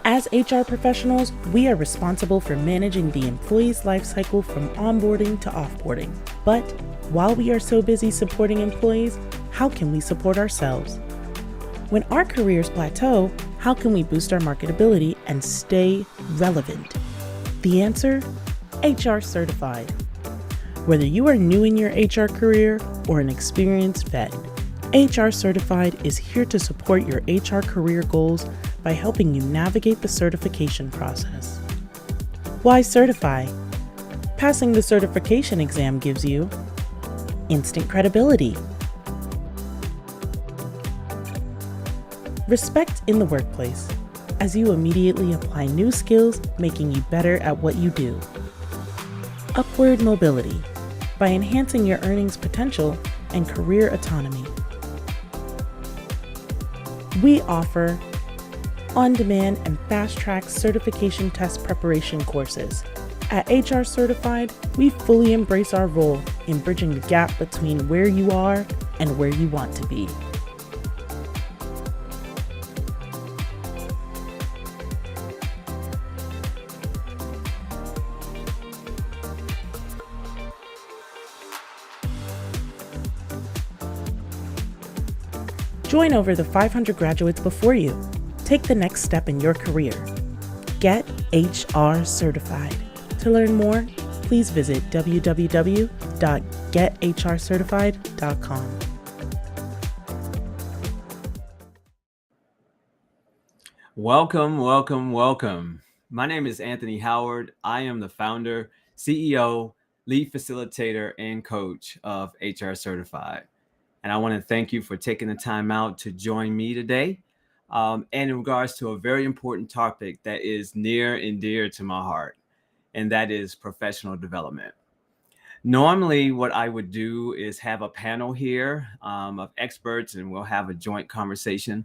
As HR professionals, we are responsible for managing the employee's life cycle from onboarding to offboarding. But while we are so busy supporting employees, how can we support ourselves? When our careers plateau, how can we boost our marketability and stay relevant? The answer? HR Certified. Whether you are new in your HR career or an experienced vet, HR Certified is here to support your HR career goals by helping you navigate the certification process. Why certify? Passing the certification exam gives you instant credibility, respect in the workplace, as you immediately apply new skills, making you better at what you do. Upward mobility, by enhancing your earnings potential and career autonomy. We offer on-demand and fast-track certification test preparation courses. At HR Certified, we fully embrace our role in bridging the gap between where you are and where you want to be. Join over the 500 graduates before you. Take the next step in your career. Get HR Certified. To learn more, please visit www.gethrcertified.com. Welcome, welcome, welcome. My name is Anthony Howard. I am the founder, CEO, lead facilitator, and coach of HR Certified. And I want to thank you for taking the time out to join me today. And in regards to a very important topic that is near and dear to my heart, and that is professional development. Normally, what I would do is have a panel here of experts, and we'll have a joint conversation.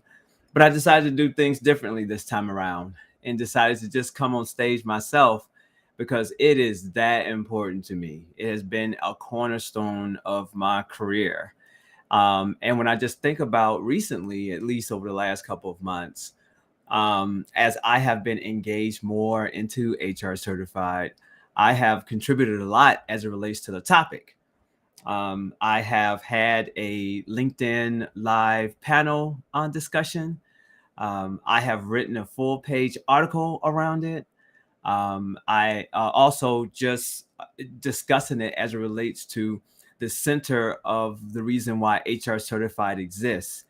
But I decided to do things differently this time around and decided to just come on stage myself because it is that important to me. It has been a cornerstone of my career. And when I just think about recently, at least over the last couple of months, as I have been engaged more into HR Certified, I have contributed a lot as it relates to the topic. I have had a LinkedIn live panel on discussion. I have written a full page article around it. I also just discussing it as it relates to the center of the reason why HR Certified exists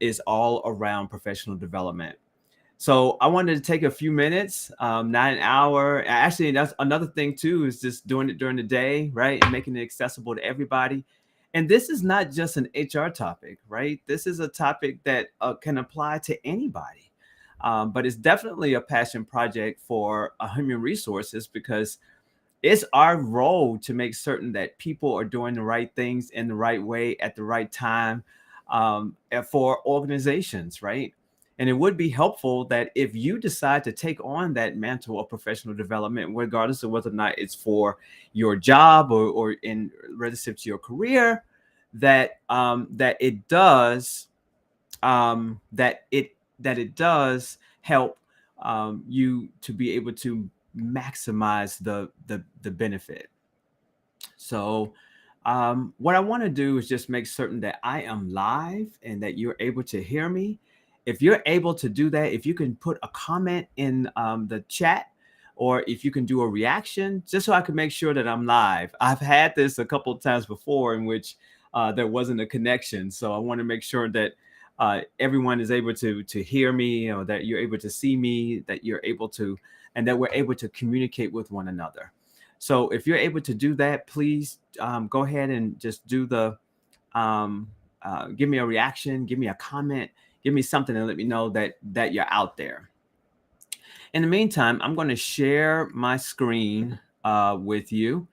is all around professional development. So I wanted to take a few minutes, not an hour. Actually, that's another thing too, is just doing it during the day, right? And making it accessible to everybody. And this is not just an HR topic, right? This is a topic that can apply to anybody. But it's definitely a passion project for human resources because it's our role to make certain that people are doing the right things in the right way at the right time for organizations, right? And it would be helpful that if you decide to take on that mantle of professional development, regardless of whether or not it's for your job or in relative to your career, that it does that it does help you to be able to maximize the benefit. So what I want to do is just make certain that I am live and that you're able to hear me. If you're able to do that, if you can put a comment in the chat, or if you can do a reaction, just so I can make sure that I'm live. I've had this a couple of times before in which there wasn't a connection. So I want to make sure that everyone is able to hear me, or that you're able to see me, that you're able to, and that we're able to communicate with one another. So if you're able to do that, please go ahead and just do the, give me a reaction, give me a comment, give me something and let me know that you're out there. In the meantime, I'm going to share my screen with you.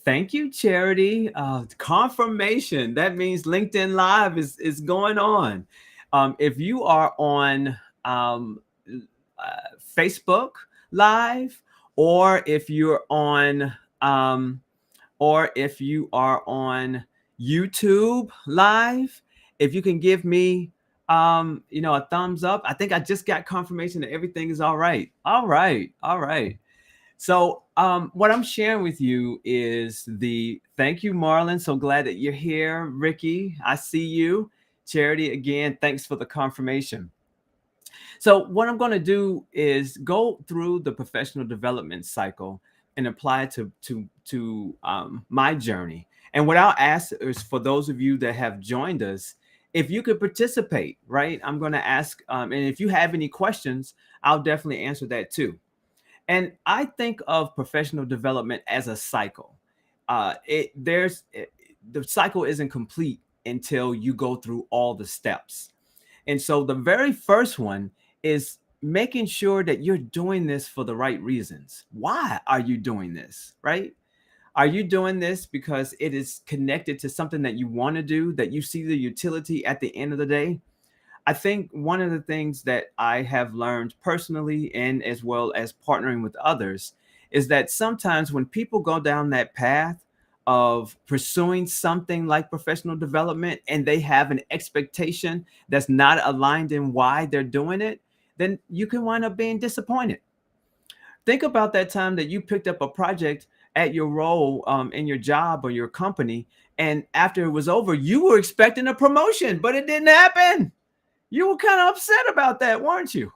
Thank you, Charity. Confirmation. That means LinkedIn Live is going on. If you are on Facebook Live, or if you're on YouTube Live, if you can give me A thumbs up. I think I just got confirmation that everything is all right. All right. All right. So, what I'm sharing with you is the thank you, Marlon. So glad that you're here. Ricky, I see you. Charity, again, thanks for the confirmation. So, what I'm going to do is go through the professional development cycle and apply it to my journey. And what I'll ask is for those of you that have joined us, if you could participate, right? I'm going to ask, and if you have any questions, I'll definitely answer that too. And I think of professional development as a cycle. The cycle isn't complete until you go through all the steps. And so the very first one is making sure that you're doing this for the right reasons. Why are you doing this, right? Are you doing this because it is connected to something that you want to do, that you see the utility at the end of the day? I think one of the things that I have learned personally and as well as partnering with others is that sometimes when people go down that path of pursuing something like professional development and they have an expectation that's not aligned in why they're doing it, then you can wind up being disappointed. Think about that time that you picked up a project at your role in your job or your company, and after it was over, you were expecting a promotion, but it didn't happen. You were kind of upset about that, weren't you?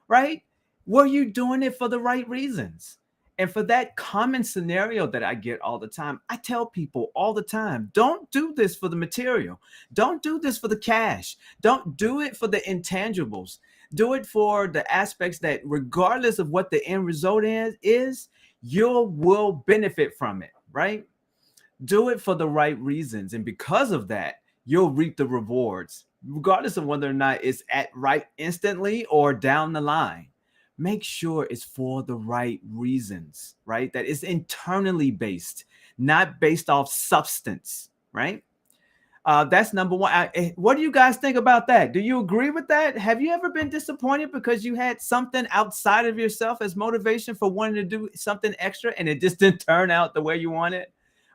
Right? Were you doing it for the right reasons? And for that common scenario that I get all the time, I tell people all the time, don't do this for the material. Don't do this for the cash. Don't do it for the intangibles. Do it for the aspects that, regardless of what the end result is you will benefit from it, right? Do it for the right reasons. And because of that, you'll reap the rewards, regardless of whether or not it's at right instantly or down the line. Make sure it's for the right reasons, right? That it's internally based, not based off substance, right? That's number one. What do you guys think about that? Do you agree with that? Have you ever been disappointed because you had something outside of yourself as motivation for wanting to do something extra and it just didn't turn out the way you wanted,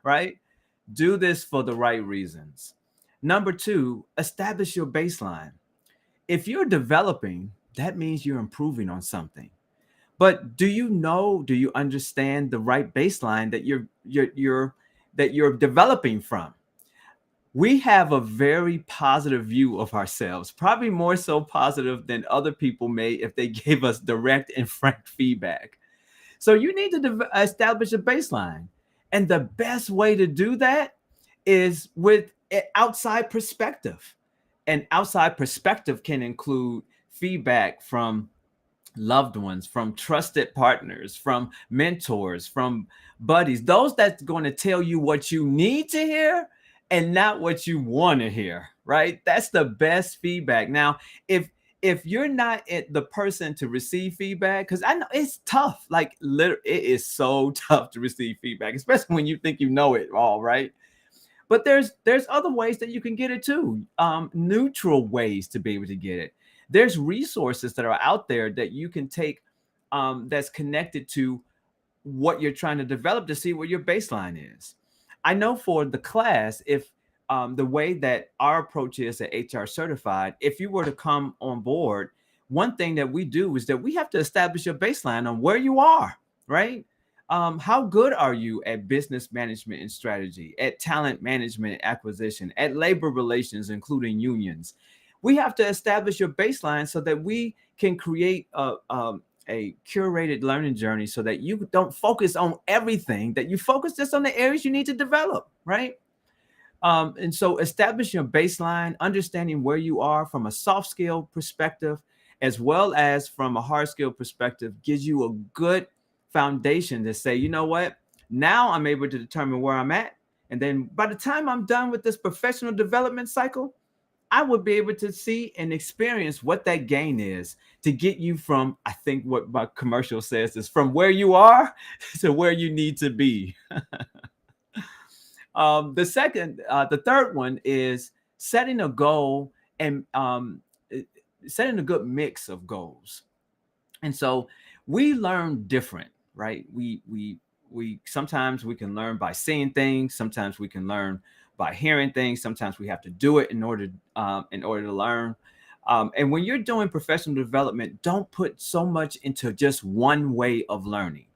right? Do this for the right reasons. Number two, establish your baseline. If you're developing, that means you're improving on something. But do you understand the right baseline that you're developing from? We have a very positive view of ourselves, probably more so positive than other people may if they gave us direct and frank feedback. So you need to establish a baseline. And the best way to do that is with an outside perspective. And outside perspective can include feedback from loved ones, from trusted partners, from mentors, from buddies, those that's going to tell you what you need to hear and not what you want to hear, right? That's the best feedback. Now, if you're not the person to receive feedback, because I know it's tough, like literally, it is so tough to receive feedback, especially when you think you know it all, right? But there's other ways that you can get it too, neutral ways to be able to get it. There's resources that are out there that you can take, that's connected to what you're trying to develop to see what your baseline is. I know for the class, if the way that our approach is at HR Certified, if you were to come on board, one thing that we do is that we have to establish a baseline on where you are, right? How good are you at business management and strategy, at talent management and acquisition, at labor relations, including unions? We have to establish your baseline so that we can create a curated learning journey so that you don't focus on everything, that you focus just on the areas you need to develop, right? And so establishing your baseline, understanding where you are from a soft skill perspective, as well as from a hard skill perspective, gives you a good foundation to say, you know what, now I'm able to determine where I'm at. And then by the time I'm done with this professional development cycle, I would be able to see and experience what that gain is to get you from, I think what my commercial says is from where you are to where you need to be. The third one is setting a goal and setting a good mix of goals. And so we learn different, right? We sometimes we can learn by seeing things. Sometimes we can learn by hearing things. Sometimes we have to do it in order to learn. And when you're doing professional development, don't put so much into just one way of learning.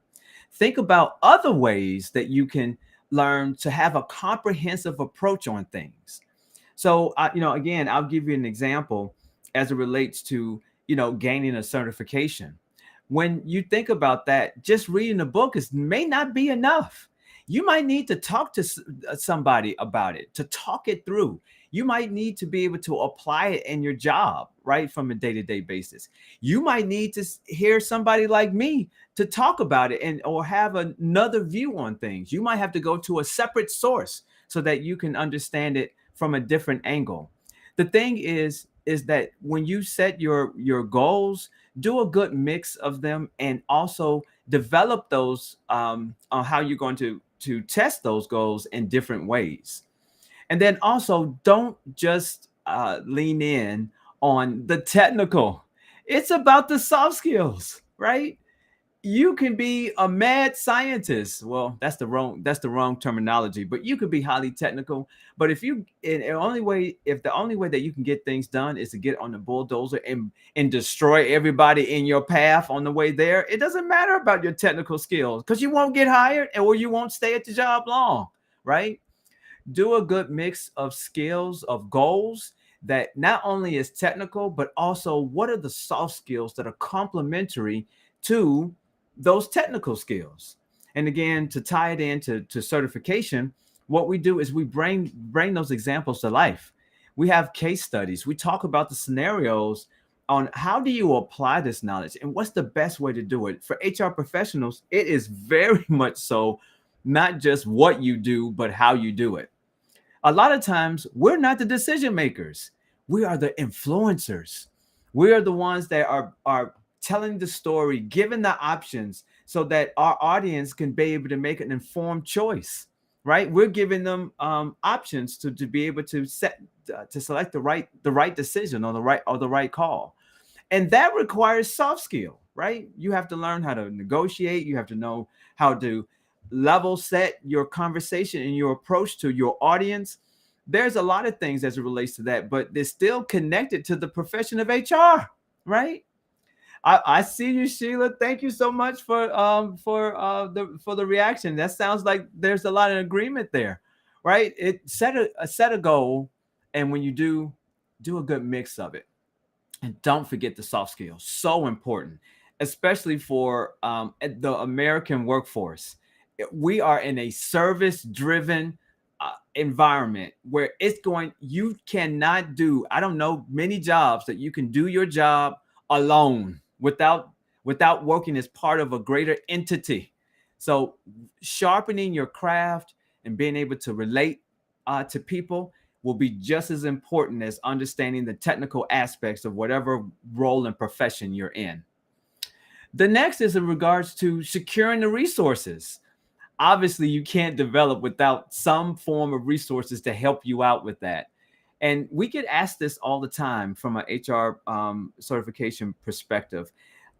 Think about other ways that you can learn to have a comprehensive approach on things. So, again, I'll give you an example as it relates to, gaining a certification. When you think about that, just reading a book may not be enough. You might need to talk to somebody about it, to talk it through. You might need to be able to apply it in your job, right, from a day-to-day basis. You might need to hear somebody like me to talk about it and or have another view on things. You might have to go to a separate source so that you can understand it from a different angle. The thing is that when you set your goals, do a good mix of them, and also develop those on how you're going to test those goals in different ways. And then also don't just lean in on the technical. It's about the soft skills, right? You can be a mad scientist. Well, that's the wrong terminology, but you could be highly technical. But if the only way that you can get things done is to get on the bulldozer and destroy everybody in your path on the way there, it doesn't matter about your technical skills because you won't get hired or you won't stay at the job long, right? Do a good mix of skills, of goals that not only is technical, but also what are the soft skills that are complementary to those technical skills. And again, to tie it into to certification, what we do is we bring those examples to life. We have case studies. We talk about the scenarios on how do you apply this knowledge and what's the best way to do it. For HR professionals, it is very much so not just what you do, but how you do it. A lot of times we're not the decision makers. We are the influencers. We are the ones that are telling the story, giving the options so that our audience can be able to make an informed choice, right? We're giving them options to be able to select the right decision or the right call. And that requires soft skill, right? You have to learn how to negotiate. You have to know how to level set your conversation and your approach to your audience. There's a lot of things as it relates to that, but they're still connected to the profession of HR, right? I see you, Sheila. Thank you so much for the reaction. That sounds like there's a lot of agreement there, right? It set a goal, and when you do a good mix of it, and don't forget the soft skills. So important, especially for the American workforce. We are in a service-driven environment where you cannot do, I don't know, many jobs that you can do your job alone without working as part of a greater entity. So sharpening your craft and being able to relate to people will be just as important as understanding the technical aspects of whatever role and profession you're in. The next is in regards to securing the resources. Obviously, you can't develop without some form of resources to help you out with that. And we get asked this all the time from an HR certification perspective,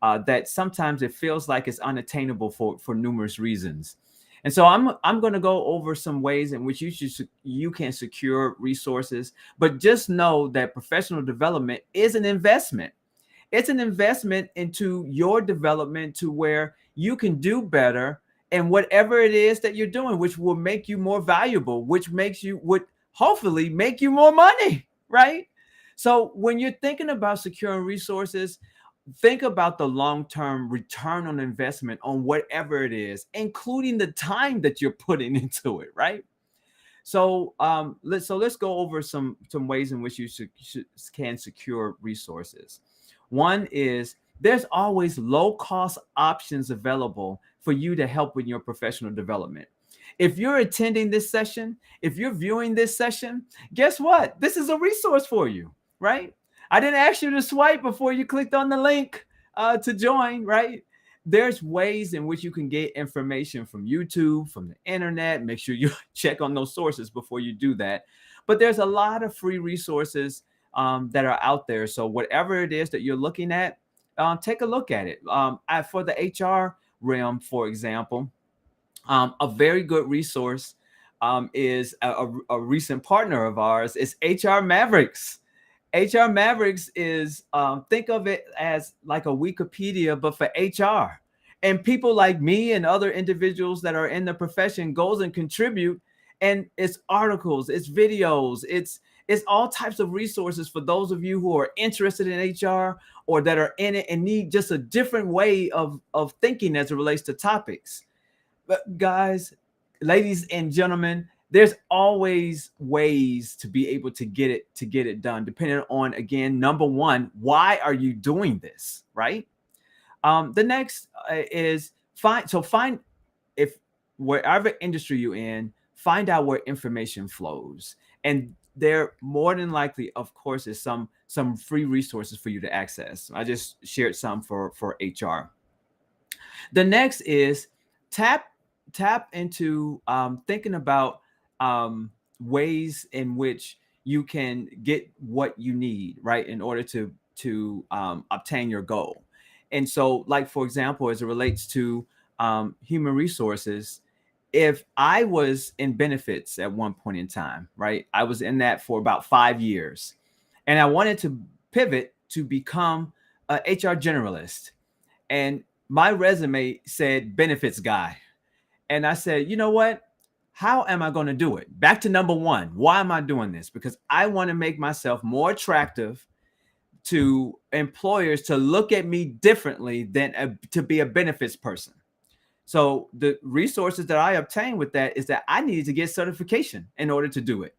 that sometimes it feels like it's unattainable for numerous reasons. And so I'm going to go over some ways in which you can secure resources, but just know that professional development is an investment. It's an investment into your development to where you can do better and whatever it is that you're doing, which will make you more valuable, which would hopefully make you more money, right? So when you're thinking about securing resources, think about the long-term return on investment on whatever it is, including the time that you're putting into it, right? So let's go over some ways in which you can secure resources. One is there's always low-cost options available for you to help with your professional development. If you're attending this session, if you're viewing this session, guess what? This is a resource for you, right? I didn't ask you to swipe before you clicked on the link to join, right? There's ways in which you can get information from YouTube, from the internet. Make sure you check on those sources before you do that. But there's a lot of free resources that are out there. So whatever it is that you're looking at, take a look at it. For the HR realm, for example, a very good resource is a recent partner of ours is HR Mavericks. HR Mavericks is think of it as like a Wikipedia, but for HR. And people like me and other individuals that are in the profession goes and contribute. And it's articles, it's videos, it's all types of resources for those of you who are interested in HR or that are in it and need just a different way of thinking as it relates to topics. But guys, ladies and gentlemen, there's always ways to be able to get it done, depending on, again, number one, why are you doing this, right? The next is find if wherever industry you're in, find out where information flows, and there more than likely, of course, is some free resources for you to access. I just shared some for HR. The next is tap tap into thinking about ways in which you can get what you need, right, in order to obtain your goal. And so, like for example, as it relates to human resources, if I was in benefits at one point in time, right, I was in that for about 5 years, and I wanted to pivot to become a HR generalist, and my resume said benefits guy. And I said, you know what? How am I going to do it? Back to number one. Why am I doing this? Because I want to make myself more attractive to employers to look at me differently than to be a benefits person. So the resources that I obtained with that is that I needed to get certification in order to do it.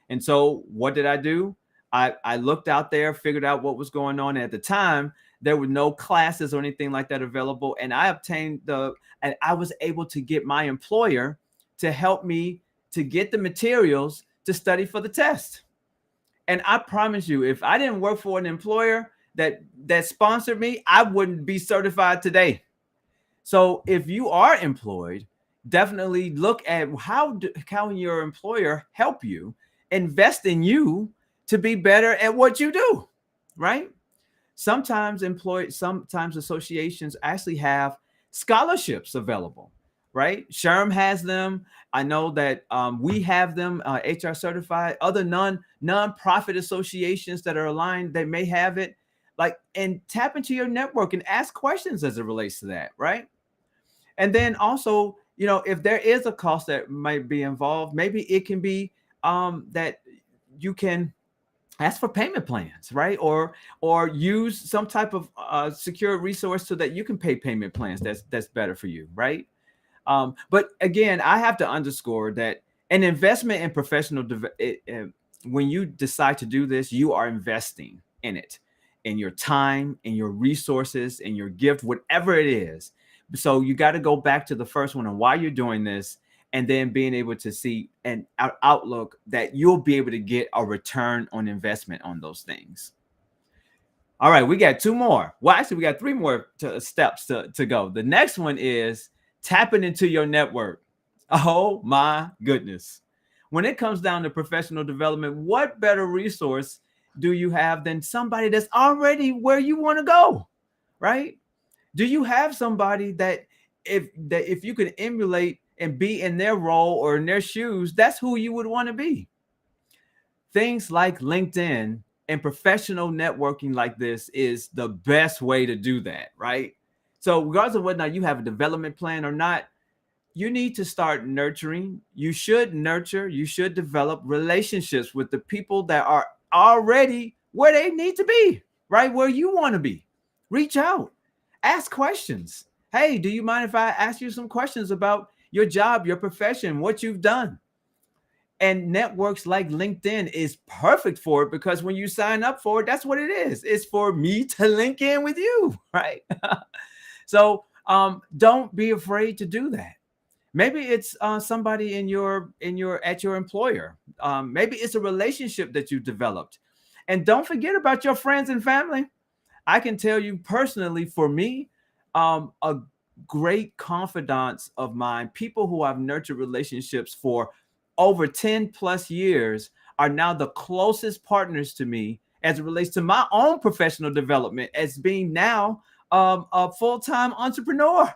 And so what did I do? I looked out there, figured out what was going on at the time. There were no classes or anything like that available. And I was able to get my employer to help me to get the materials to study for the test. And I promise you, if I didn't work for an employer that sponsored me, I wouldn't be certified today. So if you are employed, definitely look at how can your employer help you, invest in you to be better at what you do, right? Sometimes associations actually have scholarships available, right? SHRM has them. I know that we have them, HR certified. Other non-profit associations that are aligned, they may have it. Like, and tap into your network and ask questions as it relates to that, right? And then also, if there is a cost that might be involved, maybe it can be that you can ask for payment plans, right? Or use some type of secure resource so that you can pay payment plans that's better for you, right? But again, I have to underscore that an investment in when you decide to do this, you are investing in it, in your time, in your resources, in your gift, whatever it is. So you got to go back to the first one on why you're doing this, and then being able to see an outlook that you'll be able to get a return on investment on those things. All right, we got two more. Well, actually, we got three more steps to go. The next one is tapping into your network. Oh my goodness. When it comes down to professional development, what better resource do you have than somebody that's already where you want to go, right? Do you have somebody that if you could emulate and be in their role or in their shoes, that's who you would want to be? Things like LinkedIn and professional networking like this is the best way to do that, right? So regardless of whether or not you have a development plan or not, you need to start nurturing. You should develop relationships with the people that are already where they need to be, right? Where you want to be. Reach out, ask questions. Hey, do you mind if I ask you some questions about your job, your profession, what you've done? And networks like LinkedIn is perfect for it, because when you sign up for it, that's what it is. It's for me to link in with you, right? So don't be afraid to do that. Maybe it's somebody at your employer. Maybe it's a relationship that you developed. And don't forget about your friends and family. I can tell you personally, for me, a great confidants of mine, people who I've nurtured relationships for over 10 plus years, are now the closest partners to me as it relates to my own professional development as being now a full-time entrepreneur.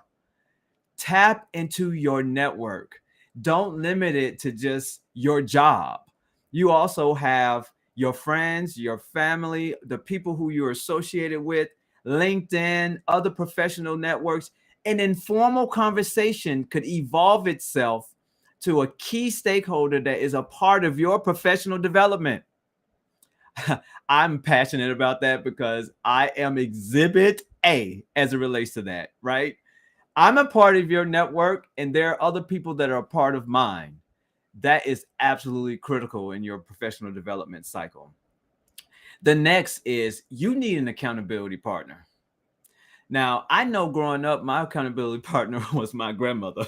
Tap into your network. Don't limit it to just your job. You also have your friends, your family, the people who you're associated with, LinkedIn, other professional networks. An informal conversation could evolve itself to a key stakeholder that is a part of your professional development. I'm passionate about that because I am exhibit A as it relates to that, right? I'm a part of your network and there are other people that are a part of mine. That is absolutely critical in your professional development cycle. The next is you need an accountability partner. Now, I know growing up, my accountability partner was my grandmother.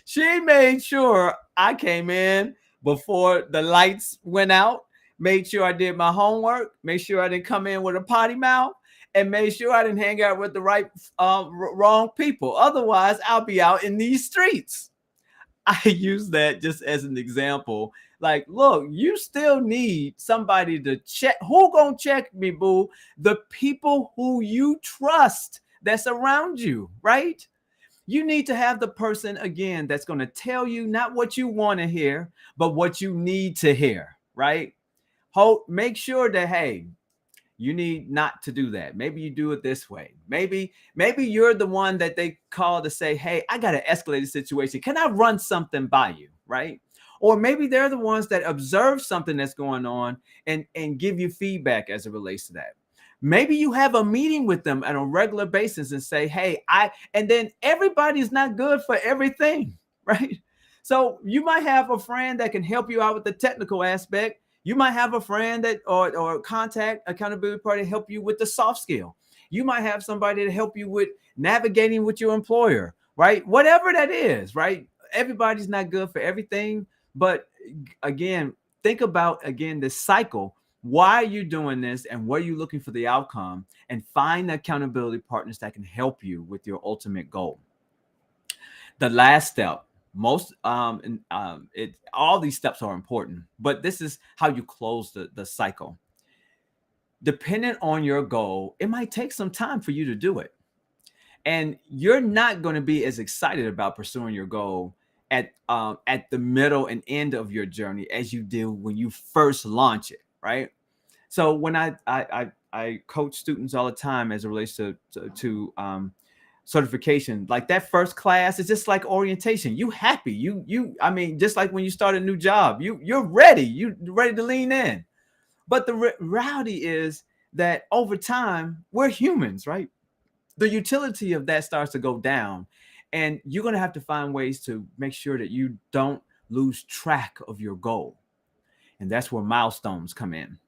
She made sure I came in before the lights went out, made sure I did my homework, made sure I didn't come in with a potty mouth, and made sure I didn't hang out with the wrong people. Otherwise, I'll be out in these streets. I use that just as an example. Like, look, you still need somebody to check. Who gonna check me, boo? The people who you trust that's around you, right? You need to have the person again that's going to tell you not what you want to hear, but what you need to hear, right? Make sure that, hey, you need not to do that. Maybe you do it this way. Maybe you're the one that they call to say, hey, I got to escalate the situation. Can I run something by you, right? Or maybe they're the ones that observe something that's going on and give you feedback as it relates to that. Maybe you have a meeting with them on a regular basis and say, hey, and then everybody's not good for everything, right? So you might have a friend that can help you out with the technical aspect. You might have a friend that or contact accountability partner help you with the soft skill. You might have somebody to help you with navigating with your employer, right? Whatever that is, right? Everybody's not good for everything, but again, think about again this cycle. Why are you doing this and what are you looking for the outcome? And find the accountability partners that can help you with your ultimate goal. The last step, all these steps are important, but this is how you close the cycle. Depending on your goal, it might take some time for you to do it. And you're not going to be as excited about pursuing your goal at the middle and end of your journey as you do when you first launch it, right? So when I coach students all the time as it relates to certification, like that first class is just like orientation. You happy, I mean, just like when you start a new job, you're ready to lean in. But the reality is that over time, we're humans, right? The utility of that starts to go down, and you're going to have to find ways to make sure that you don't lose track of your goal. And that's where milestones come in,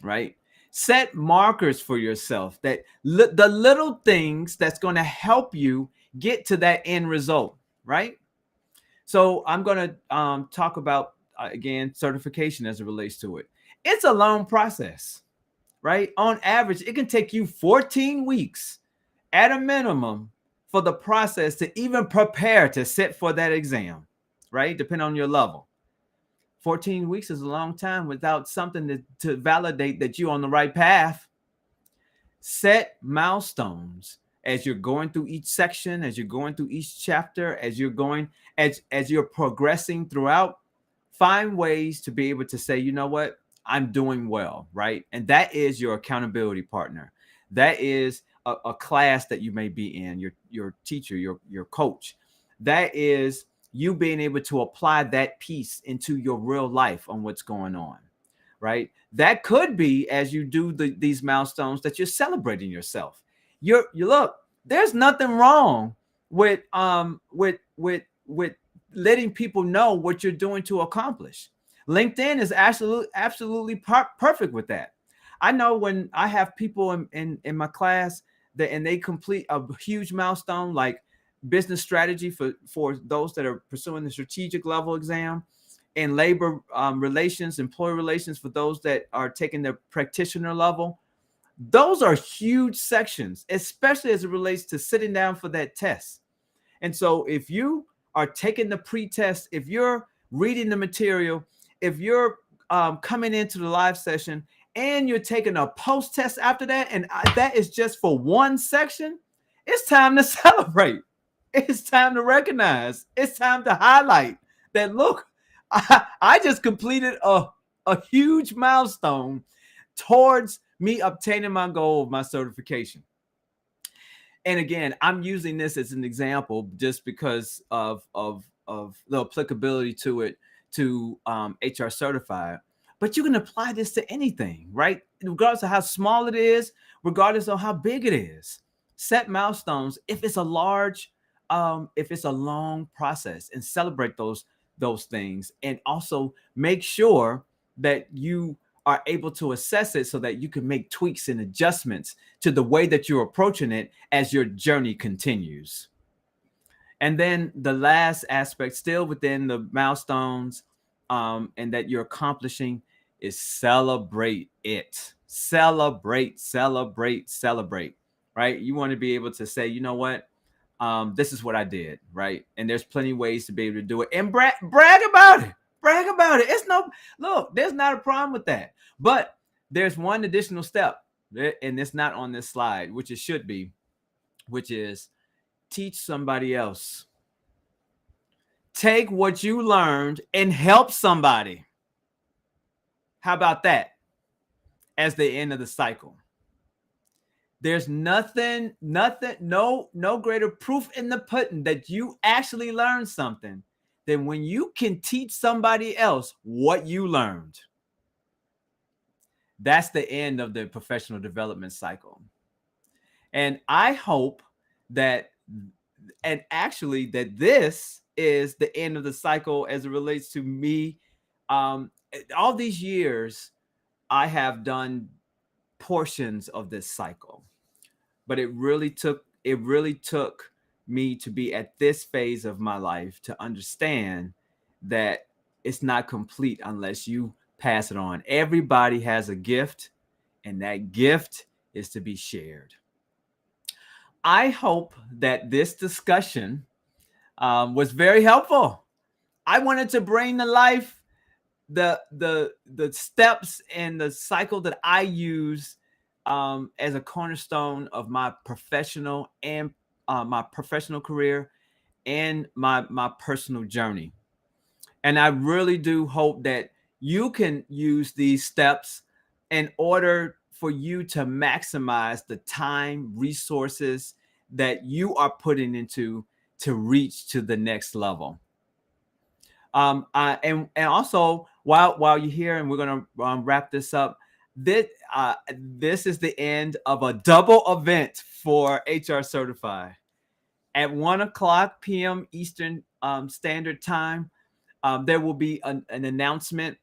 right? Set markers for yourself, that the little things that's going to help you get to that end result, right? So I'm going to talk about again certification as it relates to it. It's a long process, right? On average, it can take you 14 weeks at a minimum for the process to even prepare to sit for that exam, right? Depending on your level. 14 weeks is a long time without something to validate that you're on the right path. Set milestones as you're going through each section, as you're going through each chapter, as you're progressing throughout. Find ways to be able to say, you know what, I'm doing well, right? And that is your accountability partner. That is a class that you may be in, your teacher, your coach. That is you being able to apply that piece into your real life on what's going on, right? That could be as you do these milestones that you're celebrating yourself. You look, there's nothing wrong with letting people know what you're doing to accomplish. LinkedIn is absolutely perfect with that. I know when I have people in my class and they complete a huge milestone like business strategy for those that are pursuing the strategic level exam, and labor relations, employee relations for those that are taking the practitioner level. Those are huge sections, especially as it relates to sitting down for that test. And so if you are taking the pre-test, if you're reading the material, if you're coming into the live session and you're taking a post-test after that, and that is just for one section, it's time to celebrate. It's time to recognize. It's time to highlight that, look, I just completed a a huge milestone towards me obtaining my goal of my certification. And again, I'm using this as an example just because of the applicability to it to HR certified. But you can apply this to anything, right? Regardless of how small it is, regardless of how big it is. Set milestones if it's a large, if it's a long process, and celebrate those things, and also make sure that you are able to assess it so that you can make tweaks and adjustments to the way that you're approaching it as your journey continues. And then the last aspect, still within the milestones and that you're accomplishing, is celebrate it. Celebrate, celebrate, celebrate, right? You want to be able to say, you know what? This is what I did, right? And there's plenty of ways to be able to do it, and brag about it. Brag about it. It's no, look, there's not a problem with that. But there's one additional step, and it's not on this slide, which it should be, which is teach somebody else. Take what you learned and help somebody. How about that? As the end of the cycle. There's nothing, no greater proof in the pudding that you actually learned something than when you can teach somebody else what you learned. That's the end of the professional development cycle. And I hope that, and actually that this is the end of the cycle as it relates to me. All these years, I have done portions of this cycle, but it really took me to be at this phase of my life to understand that it's not complete unless you pass it on. Everybody has a gift, and that gift is to be shared. I hope that this discussion was very helpful. I wanted to bring to life the steps and the cycle that I use as a cornerstone of my professional and my professional career and my personal journey. And I really do hope that you can use these steps in order for you to maximize the time, resources that you are putting into to reach to the next level. And also while you're here, and we're gonna wrap this up. This is the end of a double event for HR Certified. At 1:00 p.m. Eastern Standard Time, there will be an announcement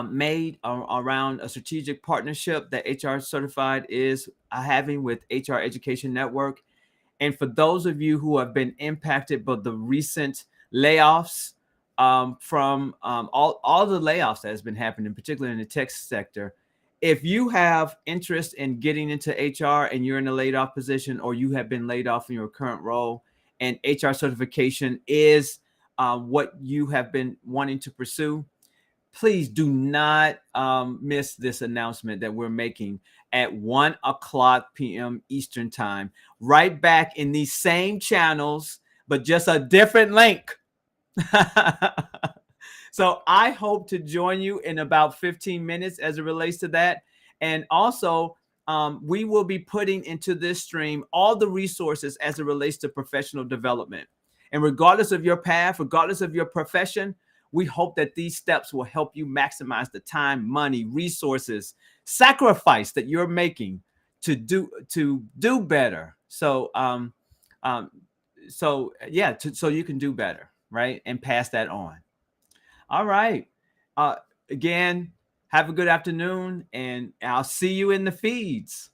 made around a strategic partnership that HR Certified is having with HR Education Network. And for those of you who have been impacted by the recent layoffs, from all the layoffs that has been happening, particularly in the tech sector, if you have interest in getting into HR and you're in a laid off position, or you have been laid off in your current role, and HR certification is what you have been wanting to pursue, please do not miss this announcement that we're making at 1:00 p.m. Eastern Time, right back in these same channels, but just a different link. So I hope to join you in about 15 minutes as it relates to that. And also, we will be putting into this stream all the resources as it relates to professional development. And regardless of your path, regardless of your profession, we hope that these steps will help you maximize the time, money, resources, sacrifice that you're making to do better. So so you can do better, right? And pass that on. All right. Again, have a good afternoon, and I'll see you in the feeds.